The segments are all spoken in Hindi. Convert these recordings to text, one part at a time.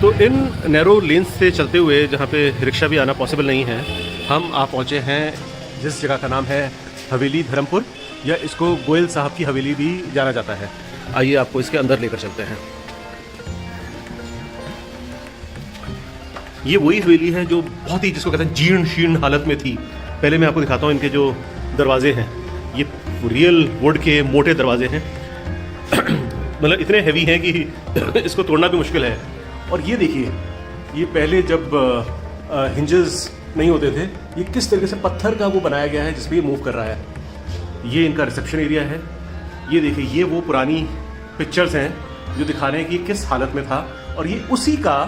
तो इन नैरो लेन्स से चलते हुए जहाँ पे रिक्शा भी आना पॉसिबल नहीं है, हम आ पहुँचे हैं जिस जगह का नाम है हवेली धर्मपुर, या इसको गोयल साहब की हवेली भी जाना जाता है। आइए आपको इसके अंदर लेकर चलते हैं। ये वही हवेली है जो बहुत ही, जिसको कहते हैं, जीर्ण शीर्ण हालत में थी। पहले मैं आपको दिखाता हूँ इनके जो दरवाजे हैं, ये रियल वुड के मोटे दरवाजे हैं। मतलब इतने हैवी हैं कि इसको तोड़ना भी मुश्किल है। और ये देखिए, ये पहले जब हिंजेस नहीं होते थे, ये किस तरीके से पत्थर का वो बनाया गया है जिस पे ये मूव कर रहा है। ये इनका रिसेप्शन एरिया है। ये देखिए, ये वो पुरानी पिक्चर्स हैं जो दिखा रहे हैं कि किस हालत में था, और ये उसी का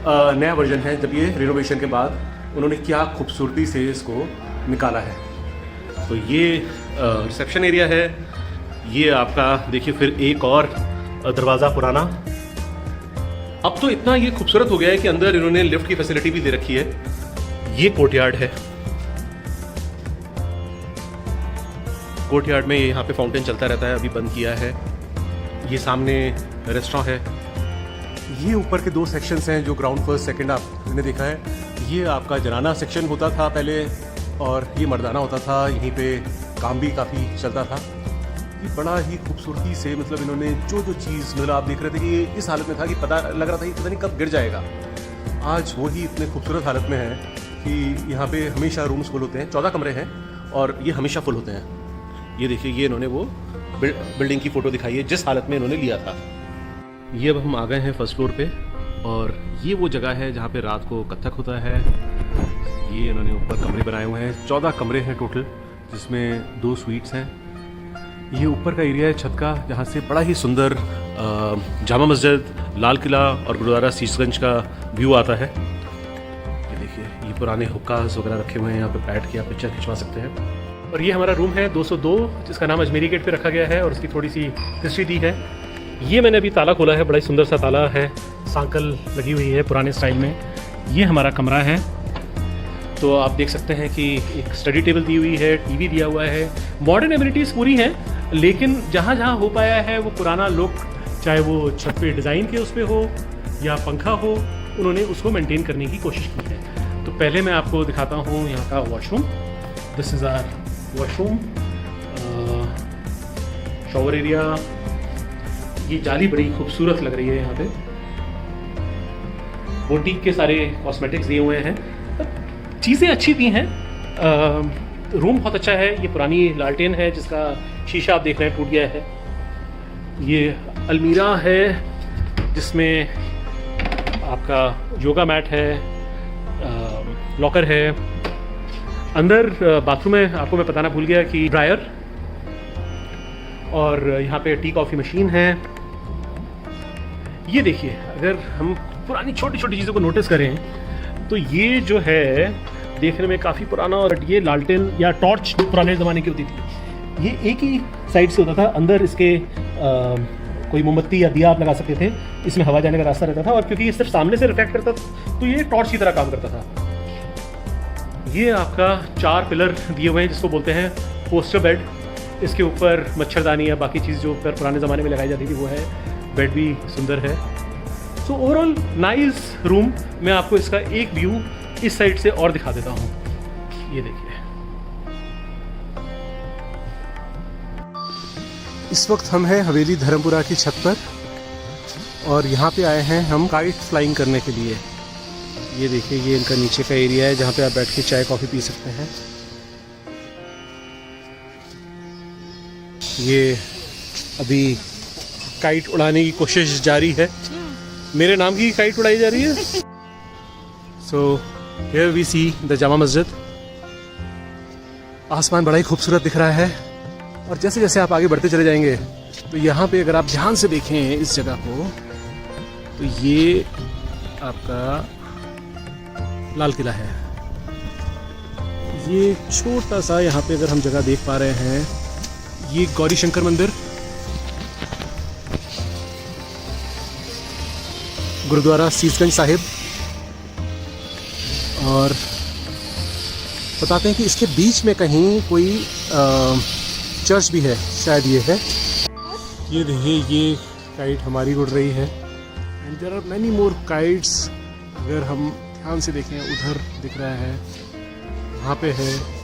नया वर्जन है जब ये रिनोवेशन के बाद उन्होंने क्या खूबसूरती से इसको निकाला है। तो ये रिसेप्शन एरिया है। ये आपका देखिए फिर एक और दरवाज़ा पुराना। अब तो इतना ये खूबसूरत हो गया है कि अंदर इन्होंने लिफ्ट की फैसिलिटी भी दे रखी है। ये कोर्टयार्ड है। कोर्टयार्ड में यहाँ पे फाउंटेन चलता रहता है, अभी बंद किया है। ये सामने रेस्टोरेंट है। ये ऊपर के दो सेक्शंस हैं जो ग्राउंड फर्स्ट सेकंड आपने देखा है। ये आपका जनाना सेक्शन होता था पहले, और ये मर्दाना होता था। यहीं पे काम भी काफ़ी चलता था। ये बड़ा ही खूबसूरती से, मतलब इन्होंने जो चीज़, मतलब आप देख रहे थे कि ये इस हालत में था कि पता लग रहा था कि पता नहीं कब गिर जाएगा। आज वही इतने खूबसूरत हालत में है कि यहाँ पे हमेशा रूम्स फुल होते हैं। 14 कमरे हैं और ये हमेशा फुल होते हैं। ये देखिए, ये इन्होंने वो बिल्डिंग की फ़ोटो दिखाई है जिस हालत में इन्होंने लिया था। ये अब हम आ गए हैं फर्स्ट फ्लोर पे, और ये वो जगह है जहाँ पे रात को कथक होता है। ये इन्होंने ऊपर कमरे बनाए हुए हैं। 14 कमरे हैं टोटल, जिसमें 2 स्वीट्स हैं। ये ऊपर का एरिया है छत का, जहाँ से बड़ा ही सुंदर जामा मस्जिद, लाल किला और गुरुद्वारा शीशगंज का व्यू आता है। ये देखिए, ये पुराने हुक्कास वगैरह रखे हुए हैं। यहाँ पे बैठ के आप पिक्चर खिंचवा सकते हैं। और ये हमारा रूम है 202, जिसका नाम अजमेरी गेट पे रखा गया है, और उसकी थोड़ी सी हिस्ट्री दी है। ये मैंने अभी ताला खोला है, बड़ा ही सुंदर सा ताला है, सांकल लगी हुई है पुराने स्टाइल में। ये हमारा कमरा है। तो आप देख सकते हैं कि एक स्टडी टेबल दी हुई है, टीवी दिया हुआ है, मॉडर्न एमिनिटीज़ पूरी हैं, लेकिन जहाँ जहाँ हो पाया है वो पुराना लुक, चाहे वो छत पे डिज़ाइन के उस पे हो या पंखा हो, उन्होंने उसको मेंटेन करने की कोशिश की है। तो पहले मैं आपको दिखाता हूँ यहाँ का washroom. This is our washroom, shower area. ये जाली बड़ी खूबसूरत लग रही है। यहाँ पे बोटीक के सारे कॉस्मेटिक्स दिए हुए हैं, चीज़ें अच्छी दी हैं। रूम बहुत अच्छा है। ये पुरानी लालटेन है जिसका शीशा आप देख रहे हैं टूट गया है। ये अलमीरा है जिसमें आपका योगा मैट है, लॉकर है। अंदर बाथरूम में आपको मैं बताना भूल गया कि ड्रायर, और यहाँ पे टी कॉफ़ी मशीन है। ये देखिए, अगर हम पुरानी छोटी छोटी चीज़ों को नोटिस करें तो ये जो है देखने में काफ़ी पुराना, और ये लालटेन या टॉर्च पुराने ज़माने की होती थी। ये एक ही साइड से होता था। अंदर इसके कोई मोमबत्ती या दिया आप लगा सकते थे। इसमें हवा जाने का रास्ता रहता था, और क्योंकि ये सिर्फ सामने से रिफ्लेक्ट करता था तो ये टॉर्च की तरह काम करता था। ये आपका 4 पिलर दिए हुए हैं जिसको बोलते हैं पोस्टर बेड। इसके ऊपर मच्छरदानी या बाकी चीज़ जो पुराने ज़माने में लगाई जाती थी वो है। बेड भी सुंदर है। So overall nice room. मैं आपको इसका एक व्यू इस साइड से और दिखा देता हूँ। ये देखिए, इस वक्त हम हैं हवेली धर्मपुरा की छत पर, और यहाँ पे आए हैं हम काइट फ्लाइंग करने के लिए। ये देखिए, ये इनका नीचे का एरिया है जहाँ पे आप बैठ के चाय कॉफ़ी पी सकते हैं। ये अभी काइट उड़ाने की कोशिश जारी है। मेरे नाम की काइट उड़ाई जा रही है। So here we see the Jama Masjid. आसमान बड़ा ही खूबसूरत दिख रहा है, और जैसे जैसे आप आगे बढ़ते चले जाएंगे तो यहाँ पे अगर आप ध्यान से देखें इस जगह को, तो ये आपका लाल किला है। ये छोटा सा यहाँ पे अगर हम जगह देख पा रहे हैं, ये गौरी शंकर मंदिर, गुरुद्वारा शीशगंज साहिब, और बताते हैं कि इसके बीच में कहीं कोई चर्च भी है, शायद ये है। ये देखिए, ये काइट हमारी उड़ रही है। And there are many more kites. अगर हम ध्यान से देखें उधर दिख रहा है, वहाँ पे है।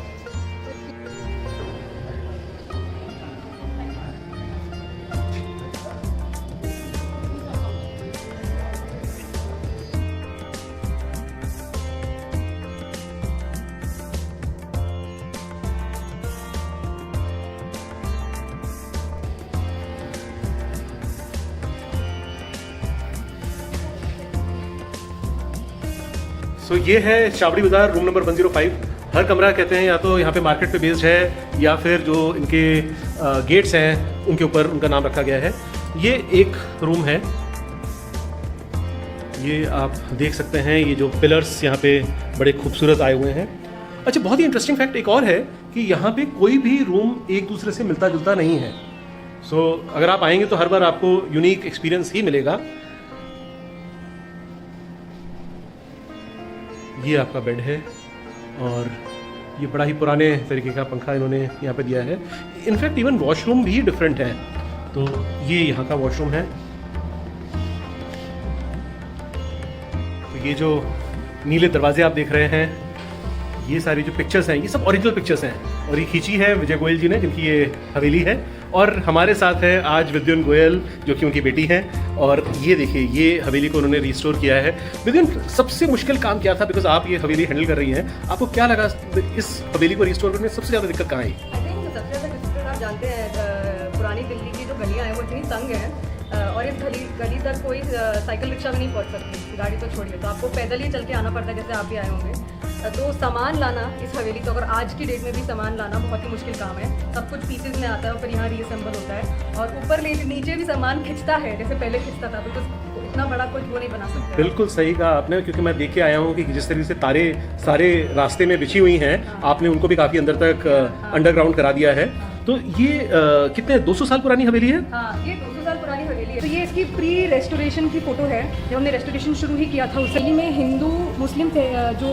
सो ये है छाबड़ी बाजार रूम नंबर 105। हर कमरा कहते हैं या तो यहाँ पे मार्केट पे बेस्ड है या फिर जो इनके गेट्स हैं उनके ऊपर उनका नाम रखा गया है। ये एक रूम है, ये आप देख सकते हैं। ये जो पिलर्स यहाँ पे बड़े खूबसूरत आए हुए हैं। अच्छा, बहुत ही इंटरेस्टिंग फैक्ट एक और है कि यहाँ पे कोई भी रूम एक दूसरे से मिलता जुलता नहीं है। सो अगर आप आएंगे तो हर बार आपको यूनिक एक्सपीरियंस ही मिलेगा। ये आपका बेड है और ये बड़ा ही पुराने तरीके का पंखा इन्होंने यहाँ पे दिया है। इनफैक्ट इवन वॉशरूम भी डिफरेंट है। तो ये यहाँ का वॉशरूम है। तो ये जो नीले दरवाजे आप देख रहे हैं, ये सारी जो पिक्चर्स हैं ये सब ओरिजिनल पिक्चर्स हैं और ये खींची है विजय गोयल जी ने, जिनकी ये हवेली है। और हमारे साथ है आज विद्युन गोयल जो कि उनकी बेटी हैं। और ये देखिए, ये हवेली को उन्होंने रिस्टोर किया है। विद्युन, सबसे मुश्किल काम क्या था? बिकॉज आप ये हवेली हैंडल कर रही हैं, आपको क्या लगा इस हवेली को रिस्टोर करने में सबसे ज़्यादा दिक्कत कहाँ आई? आई थिंक सबसे ज़्यादा डिफिकल्ट, आप जानते हैं पुरानी दिल्ली की जो गलियाँ हैं वो इतनी तंग हैं और इस गली तक कोई साइकिल रिक्शा भी नहीं पहुँच सकती, गाड़ी तो छोड़िए, तो आपको पैदल ही चल के आना पड़ता है, जैसे आप भी आए होंगे। तो सामान लाना इस हवेली, तो अगर आज की डेट में भी सामान लाना बहुत ही मुश्किल काम है। सब कुछ पीसेज में आता है और फिर यहाँ रीअसेंबल होता है और ऊपर नीचे भी सामान खिंचता है जैसे पहले खिंचता था, तो इतना बड़ा कुछ वो नहीं बना सकते। बिल्कुल सही कहा आपने, क्योंकि मैं देख के आया हूँ कि जिस तरीके से तारे सारे रास्ते में बिछी हुई हैं, आपने उनको भी काफ़ी अंदर तक अंडरग्राउंड करा दिया है। तो ये कितने 200 साल पुरानी हवेली है? हाँ, ये 200 साल पुरानी हवेली है। तो ये इसकी प्री रेस्टोरेशन की फ़ोटो है, जब हमने रेस्टोरेशन शुरू ही किया था। उस हवेली में हिंदू मुस्लिम जो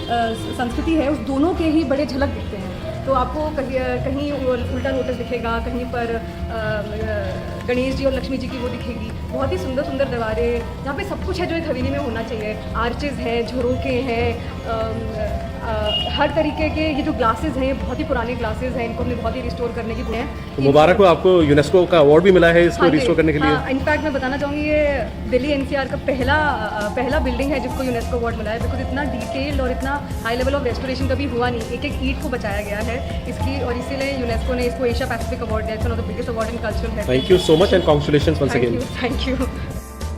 संस्कृति है उस दोनों के ही बड़े झलक दिखते हैं। तो आपको कहीं उल्टा लोटस दिखेगा, कहीं पर गणेश जी और लक्ष्मी जी की वो दिखेगी। बहुत ही सुंदर सुंदर दीवारें, जहाँ पे सब कुछ है जो एक हवेली में होना चाहिए। आर्चेज़ हैं, झरोके हैं, हर तरीके के ये जो ग्लासेस हैं, बहुत ही पुराने ग्लासेस हैं, इनको हमने बहुत ही रिस्टोर करने की है। तो मुबारक हो आपको, यूनेस्को का अवार्ड भी मिला है इसको रिस्टोर करने के लिए। इनफैक्ट मैं बताना चाहूँगी ये दिल्ली एनसीआर का पहला बिल्डिंग है जिसको यूनेस्को अवार्ड मिला है, बिकॉज इतना डिटेल्ड और इतना हाई लेवल ऑफ रेस्टोरेशन कभी हुआ नहीं। एक एक ईंट को बचाया गया है इसकी, और इसीलिए यूनेस्को ने इसको एशिया पैसिफिक अवार्ड दिया। It's one of the biggest award in cultural heritage. Thank you so much and congratulations once again. Thank you.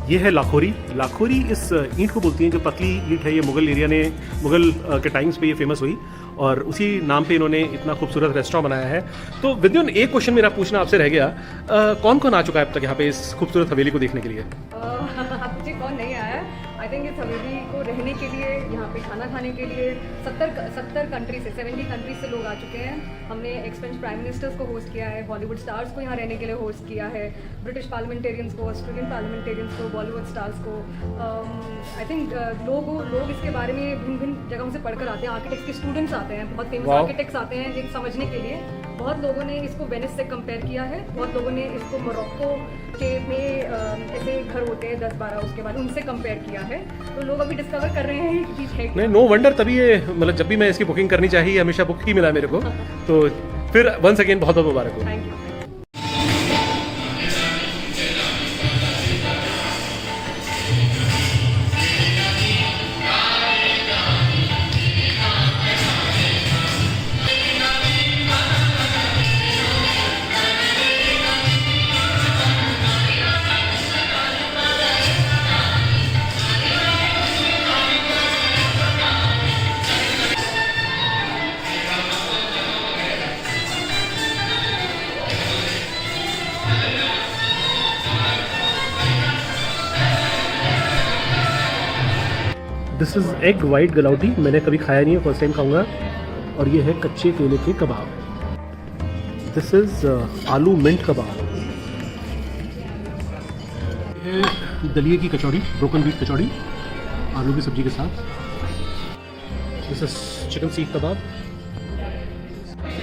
ये है लाखोरी। लाखोरी इस ईंट को बोलती हैं, जो पतली ईंट है। ये मुगल के टाइम्स पे ये फेमस हुई और उसी नाम पे इन्होंने इतना खूबसूरत रेस्टोरेंट बनाया है। तो विद्युन, एक क्वेश्चन मेरा पूछना आपसे रह गया, कौन कौन आ चुका है अब तक यहाँ पे इस खूबसूरत हवेली को देखने के लिए? मुझे कौन नहीं आया। आई थिंक इस हवेली को रहने के लिए, यहाँ पे खाना खाने के लिए 70 कंट्री से 70 कंट्रीज से लोग आ चुके हैं। हमने एक्स फ्रेंच प्राइम मिनिस्टर्स को होस्ट किया है, हॉलीवुड स्टार्स को यहाँ रहने के लिए होस्ट किया है, ब्रिटिश पार्लियामेंटेरियंस को, ऑस्ट्रेलियन पार्लियामेंटेरियंस को, बॉलीवुड स्टार्स को। आई थिंक लोग इसके बारे में भिन्न भिन्न जगहों से पढ़कर आते हैं। आर्किटेक्ट्स के स्टूडेंट्स आते हैं, बहुत फेमस आर्किटेक्ट्स आते हैं ये समझने के लिए। बहुत लोगों ने इसको वेनिस से कंपेयर किया है, बहुत लोगों ने इसको मोरक्को के में ऐसे घर होते हैं 10-12, उसके बाद उनसे कंपेयर किया है। तो लोग अभी डिस्कवर कर रहे हैं कि चीज़ है। नहीं, नो वंडर, तभी ये मतलब जब भी मैं इसकी बुकिंग करनी चाहिए हमेशा बुक ही मिला मेरे को। तो फिर वंस अगेन बहुत बहुत मुबारक हो। Thank you. This is egg white galouti. मैंने कभी खाया नहीं है, फर्स्ट टाइम खाऊंगा। और ये है कच्चे केले के कबाब। दिस इज़ आलू मिंट कबाब। ये दलिए की कचौड़ी, ब्रोकन बीफ कचौड़ी आलू की सब्जी के साथ। दिस इज़ चिकन सीख कबाब।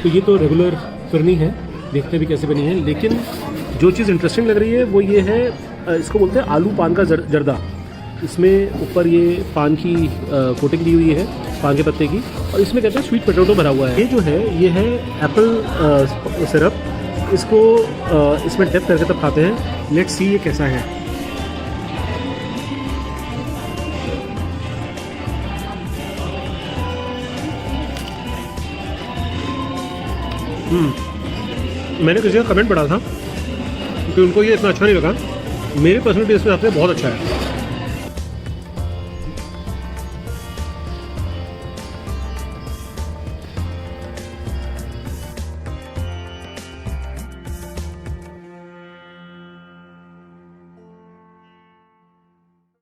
तो ये तो रेगुलर फिरनी है, देखते भी कैसे बनी है। लेकिन जो चीज़ इंटरेस्टिंग लग रही है वो ये है इसको बोलते हैं आलू पान का जर्दा। इसमें ऊपर ये पान की कोटिंग दी हुई है, पान के पत्ते की, और इसमें कहते हैं स्वीट पोटैटो भरा हुआ है। ये जो है ये है एप्पल सिरप, इसको इसमें डिप करके तब खाते हैं। लेट्स सी ये कैसा है। मैंने किसी का कमेंट पढ़ा था कि उनको ये इतना अच्छा नहीं लगा। मेरे पर्सनल टेस्ट में आपसे बहुत अच्छा है।